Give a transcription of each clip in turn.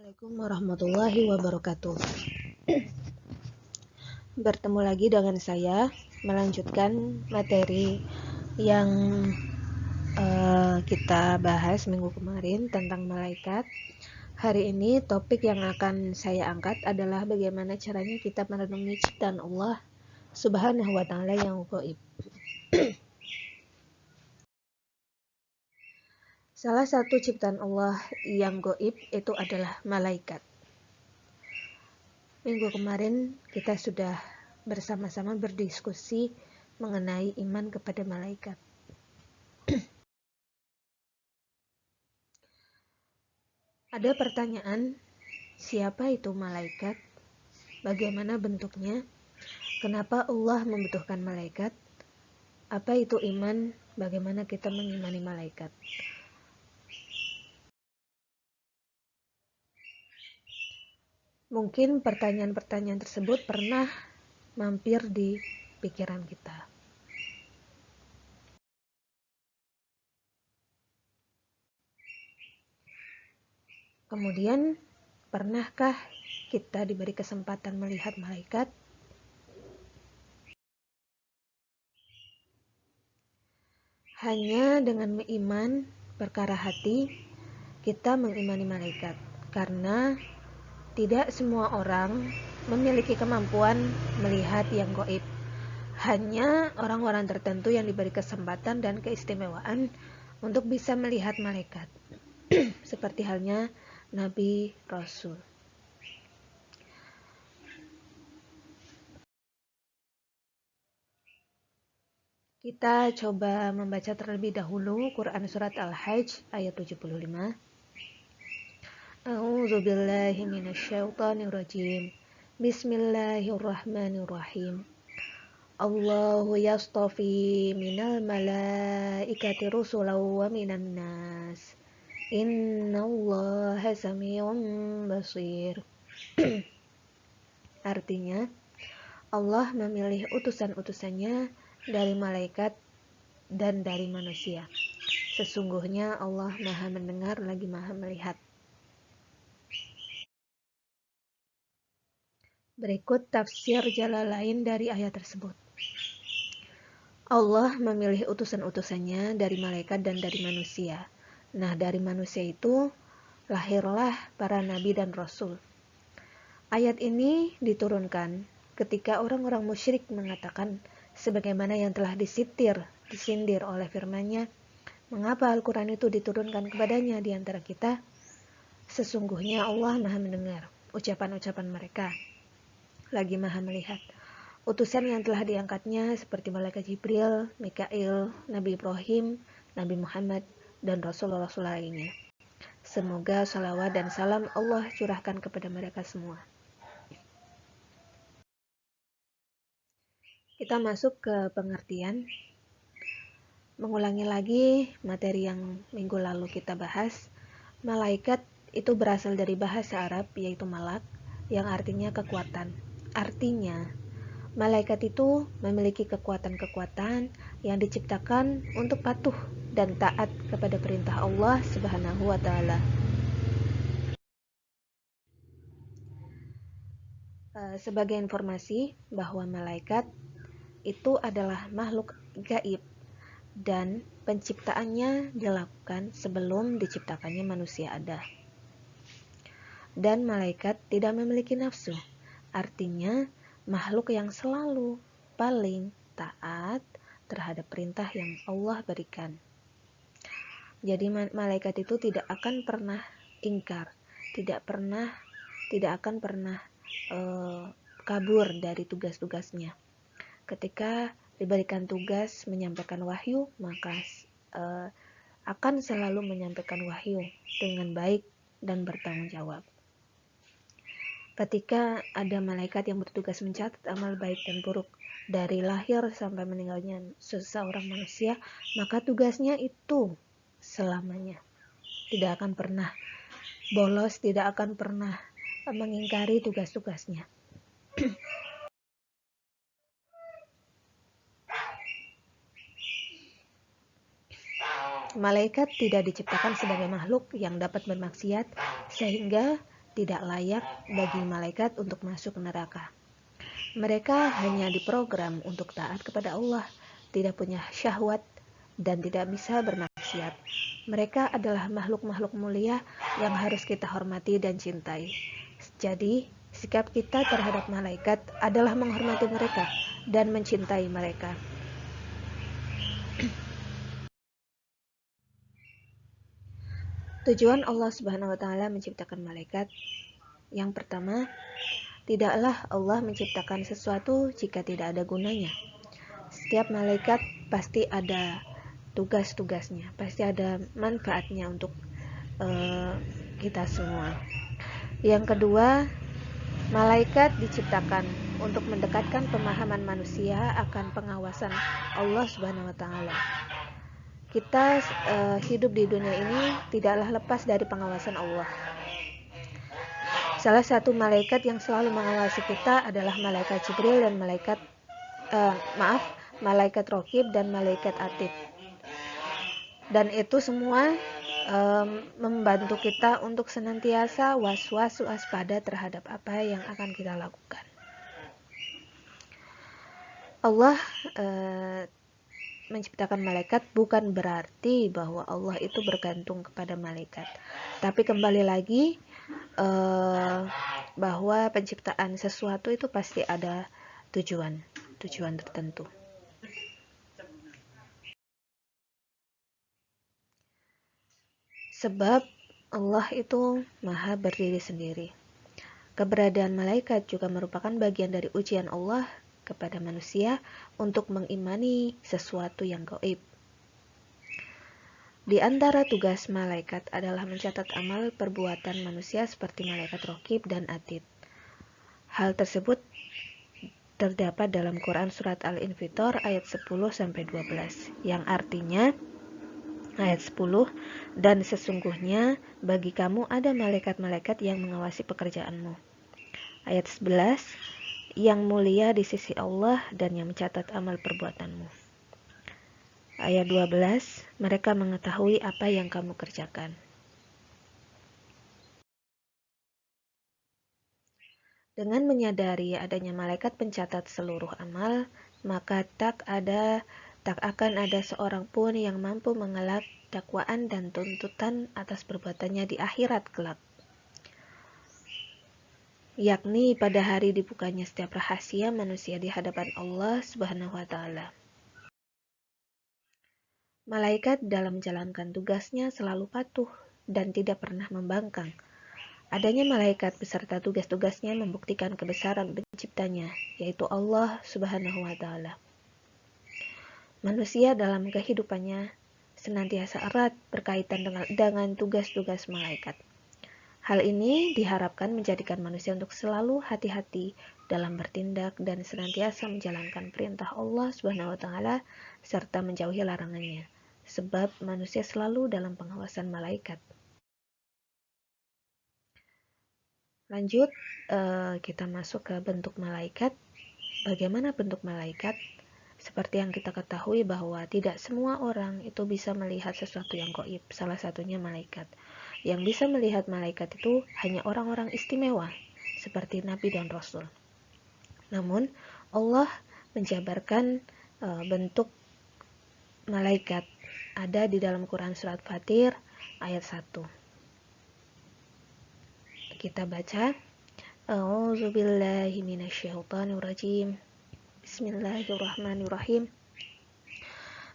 Assalamualaikum warahmatullahi wabarakatuh. Bertemu lagi dengan saya melanjutkan materi yang kita bahas minggu kemarin tentang malaikat. Hari ini topik yang akan saya angkat adalah bagaimana caranya kita merenungi ciptaan Allah Subhanahu wa taala yang gaib. Salah satu ciptaan Allah yang gaib itu adalah malaikat. Minggu kemarin kita sudah bersama-sama berdiskusi mengenai iman kepada malaikat. Ada pertanyaan, siapa itu malaikat? Bagaimana bentuknya? Kenapa Allah membutuhkan malaikat? Apa itu iman? Bagaimana kita mengimani malaikat? Mungkin pertanyaan-pertanyaan tersebut pernah mampir di pikiran kita. Kemudian, pernahkah kita diberi kesempatan melihat malaikat? Hanya dengan beriman perkara hati, kita mengimani malaikat. Karena tidak semua orang memiliki kemampuan melihat yang gaib. Hanya orang-orang tertentu yang diberi kesempatan dan keistimewaan untuk bisa melihat malaikat. Seperti halnya Nabi Rasul. Kita coba membaca terlebih dahulu Quran Surat Al-Hajj ayat 75. A'udzu billahi minasyaitonir rajim. Bismillahirrahmanirrahim. Allahu yastafi minal malaikati rusulan wa minan nas. Innallaha sami'un basir. Artinya, Allah memilih utusan-utusannya dari malaikat dan dari manusia. Sesungguhnya Allah Maha mendengar lagi Maha melihat. Berikut tafsir Jalalain dari ayat tersebut. Allah memilih utusan-utusannya dari malaikat dan dari manusia. Nah, dari manusia itu lahirlah para nabi dan rasul. Ayat ini diturunkan ketika orang-orang musyrik mengatakan sebagaimana yang telah disindir oleh firman-Nya, mengapa Al-Quran itu diturunkan kepadanya di antara kita? Sesungguhnya Allah Maha mendengar ucapan-ucapan mereka, lagi Maha melihat. Utusan yang telah diangkatnya seperti malaikat Jibril, Mikail, Nabi Ibrahim, Nabi Muhammad, dan Rasul-Rasul lainnya. Semoga salawat dan salam Allah curahkan kepada mereka semua. Kita masuk ke pengertian. Mengulangi lagi materi yang minggu lalu kita bahas. Malaikat itu berasal dari bahasa Arab, yaitu malak, yang artinya kekuatan. Artinya, malaikat itu memiliki kekuatan-kekuatan yang diciptakan untuk patuh dan taat kepada perintah Allah Subhanahu wa taala. Sebagai informasi bahwa malaikat itu adalah makhluk gaib dan penciptaannya dilakukan sebelum diciptakannya manusia ada. Dan malaikat tidak memiliki nafsu. Artinya, makhluk yang selalu paling taat terhadap perintah yang Allah berikan. Jadi malaikat itu tidak akan pernah ingkar, tidak akan pernah kabur dari tugas-tugasnya. Ketika diberikan tugas menyampaikan wahyu, maka akan selalu menyampaikan wahyu dengan baik dan bertanggung jawab. Ketika ada malaikat yang bertugas mencatat amal baik dan buruk dari lahir sampai meninggalnya seseorang manusia, maka tugasnya itu selamanya. Tidak akan pernah bolos, tidak akan pernah mengingkari tugas-tugasnya. Malaikat tidak diciptakan sebagai makhluk yang dapat bermaksiat sehingga tidak layak bagi malaikat untuk masuk neraka. Mereka hanya diprogram untuk taat kepada Allah, tidak punya syahwat, dan tidak bisa bermaksiat. Mereka adalah makhluk-makhluk mulia yang harus kita hormati dan cintai. Jadi, sikap kita terhadap malaikat adalah menghormati mereka dan mencintai mereka. Tujuan Allah Subhanahu wa taala menciptakan malaikat. Yang pertama, tidaklah Allah menciptakan sesuatu jika tidak ada gunanya. Setiap malaikat pasti ada tugas-tugasnya, pasti ada manfaatnya untuk kita semua. Yang kedua, malaikat diciptakan untuk mendekatkan pemahaman manusia akan pengawasan Allah Subhanahu wa taala. Kita hidup di dunia ini tidaklah lepas dari pengawasan Allah. Salah satu malaikat yang selalu mengawasi kita adalah malaikat Jibril dan malaikat Raqib dan malaikat Atid. Dan itu semua membantu kita untuk senantiasa waspada terhadap apa yang akan kita lakukan. Allah menciptakan malaikat bukan berarti bahwa Allah itu bergantung kepada malaikat. Tapi kembali lagi bahwa penciptaan sesuatu itu pasti ada tujuan tertentu. Sebab Allah itu maha berdiri sendiri. Keberadaan malaikat juga merupakan bagian dari ujian Allah kepada manusia untuk mengimani sesuatu yang gaib. Di antara tugas malaikat adalah mencatat amal perbuatan manusia seperti malaikat Raqib dan Atid. Hal tersebut terdapat dalam Quran Surat Al-Infitor ayat 10-12 yang artinya ayat 10, dan sesungguhnya bagi kamu ada malaikat-malaikat yang mengawasi pekerjaanmu. Ayat 11, yang mulia di sisi Allah dan yang mencatat amal perbuatanmu. Ayat 12, mereka mengetahui apa yang kamu kerjakan. Dengan menyadari adanya malaikat pencatat seluruh amal, maka tak akan ada seorang pun yang mampu mengelak dakwaan dan tuntutan atas perbuatannya di akhirat kelak. Yakni pada hari dibukanya setiap rahasia manusia di hadapan Allah Subhanahu wa taala. Malaikat dalam menjalankan tugasnya selalu patuh dan tidak pernah membangkang. Adanya malaikat beserta tugas-tugasnya membuktikan kebesaran penciptanya, yaitu Allah Subhanahu wa taala. Manusia dalam kehidupannya senantiasa erat berkaitan dengan tugas-tugas malaikat. Hal ini diharapkan menjadikan manusia untuk selalu hati-hati dalam bertindak dan senantiasa menjalankan perintah Allah Subhanahu wa taala serta menjauhi larangannya, sebab manusia selalu dalam pengawasan malaikat. Lanjut, kita masuk ke bentuk malaikat. Bagaimana bentuk malaikat? Seperti yang kita ketahui bahwa tidak semua orang itu bisa melihat sesuatu yang gaib, salah satunya malaikat. Yang bisa melihat malaikat itu hanya orang-orang istimewa, seperti Nabi dan Rasul. Namun, Allah menjabarkan bentuk malaikat ada di dalam Quran Surat Fatir ayat 1. Kita baca, A'udzubillahi minasyaitonirrajim. Bismillahirrahmanirrahim.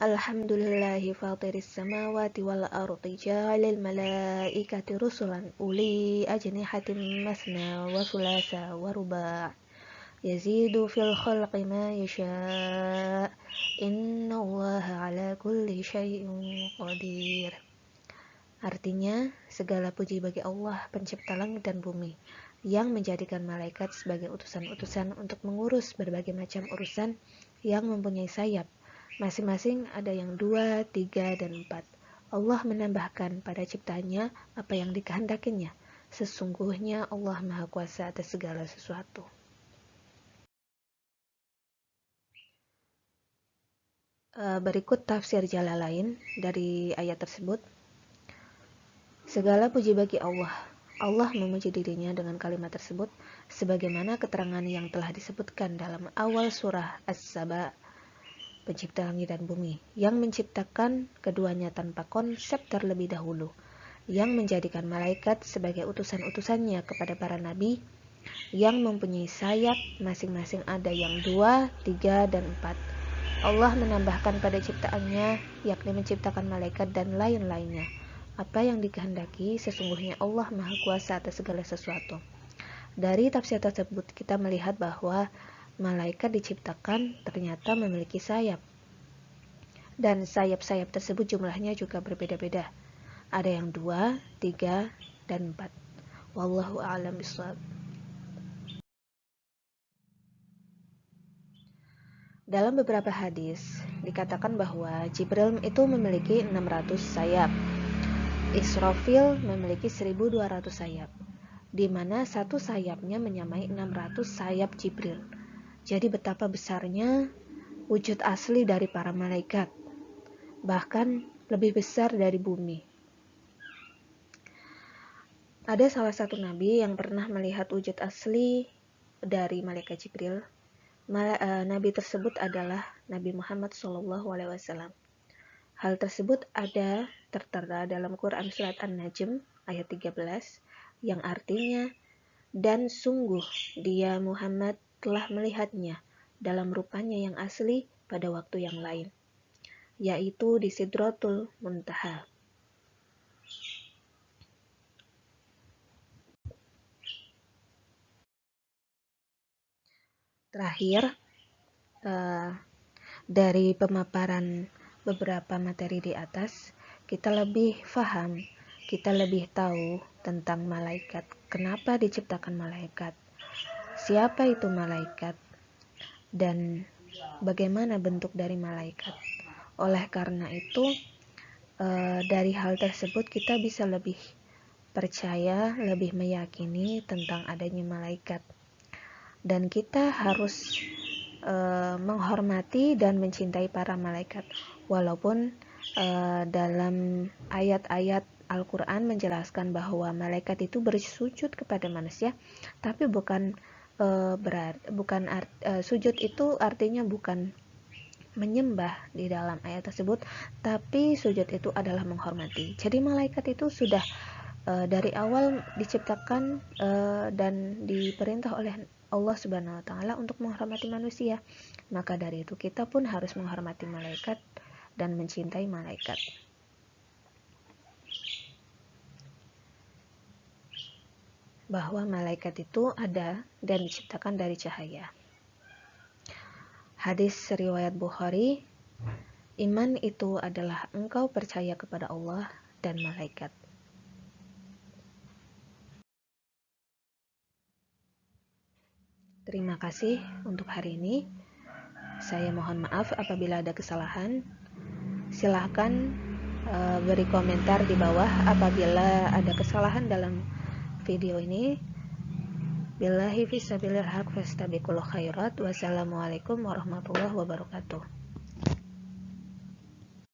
Alhamdulillahi fatiris samawati wal ardi ja'alil malaikati rusulan uli ajnihatin masna wa thulatha wa ruba' yazidu fil khalqi ma yasha' innallaha ala kulli syai'in qadir. Artinya, segala puji bagi Allah pencipta langit dan bumi yang menjadikan malaikat sebagai utusan-utusan untuk mengurus berbagai macam urusan yang mempunyai sayap. Masing-masing ada yang 2, 3, dan 4. Allah menambahkan pada ciptanya apa yang dikehendakinya. Sesungguhnya Allah Maha Kuasa atas segala sesuatu. Berikut tafsir Jalalain dari ayat tersebut. Segala puji bagi Allah. Allah memuji dirinya dengan kalimat tersebut sebagaimana keterangan yang telah disebutkan dalam awal surah As-Saba, Pencipta langit dan bumi, yang menciptakan keduanya tanpa konsep terlebih dahulu, yang menjadikan malaikat sebagai utusan-utusannya kepada para nabi, yang mempunyai sayap masing-masing ada yang 2, 3, dan 4. Allah menambahkan pada ciptaannya, yakni menciptakan malaikat dan lain-lainnya. Apa yang dikehendaki, sesungguhnya Allah Maha Kuasa atas segala sesuatu. Dari tafsir tersebut kita melihat bahwa malaikat diciptakan ternyata memiliki sayap. Dan sayap-sayap tersebut jumlahnya juga berbeda-beda. Ada yang 2, 3, dan 4. Wallahu a'lam bishawab. Dalam beberapa hadis dikatakan bahwa Jibril itu memiliki 600 sayap. Israfil memiliki 1200 sayap, di mana satu sayapnya menyamai 600 sayap Jibril. Jadi betapa besarnya wujud asli dari para malaikat, bahkan lebih besar dari bumi. Ada salah satu nabi yang pernah melihat wujud asli dari malaikat Jibril. Nabi tersebut adalah Nabi Muhammad SAW. Hal tersebut ada tertera dalam Quran Surat An-Najm ayat 13 yang artinya, dan sungguh dia Muhammad telah melihatnya dalam rupanya yang asli pada waktu yang lain, yaitu di Sidratul Muntaha. Terakhir, dari pemaparan beberapa materi di atas, kita lebih paham, kita lebih tahu tentang malaikat. Kenapa diciptakan malaikat? Siapa itu malaikat? Dan bagaimana bentuk dari malaikat? Oleh karena itu, dari hal tersebut kita bisa lebih percaya, lebih meyakini tentang adanya malaikat. Dan kita harus menghormati dan mencintai para malaikat, walaupun dalam ayat-ayat Al-Quran menjelaskan bahwa malaikat itu bersujud kepada manusia, tapi bukan sujud itu artinya bukan menyembah di dalam ayat tersebut, tapi sujud itu adalah menghormati. Jadi malaikat itu sudah dari awal diciptakan dan diperintah oleh Allah Subhanahu wa taala untuk menghormati manusia. Maka dari itu kita pun harus menghormati malaikat dan mencintai malaikat. Bahwa malaikat itu ada dan diciptakan dari cahaya. Hadis riwayat Bukhari, iman itu adalah engkau percaya kepada Allah dan malaikat. Terima kasih untuk hari ini. Saya mohon maaf apabila ada kesalahan. Silahkan beri komentar di bawah apabila ada kesalahan dalam video ini. Billahi fisabilil haq fastabiqul khairat. Wassalamualaikum warahmatullahi wabarakatuh.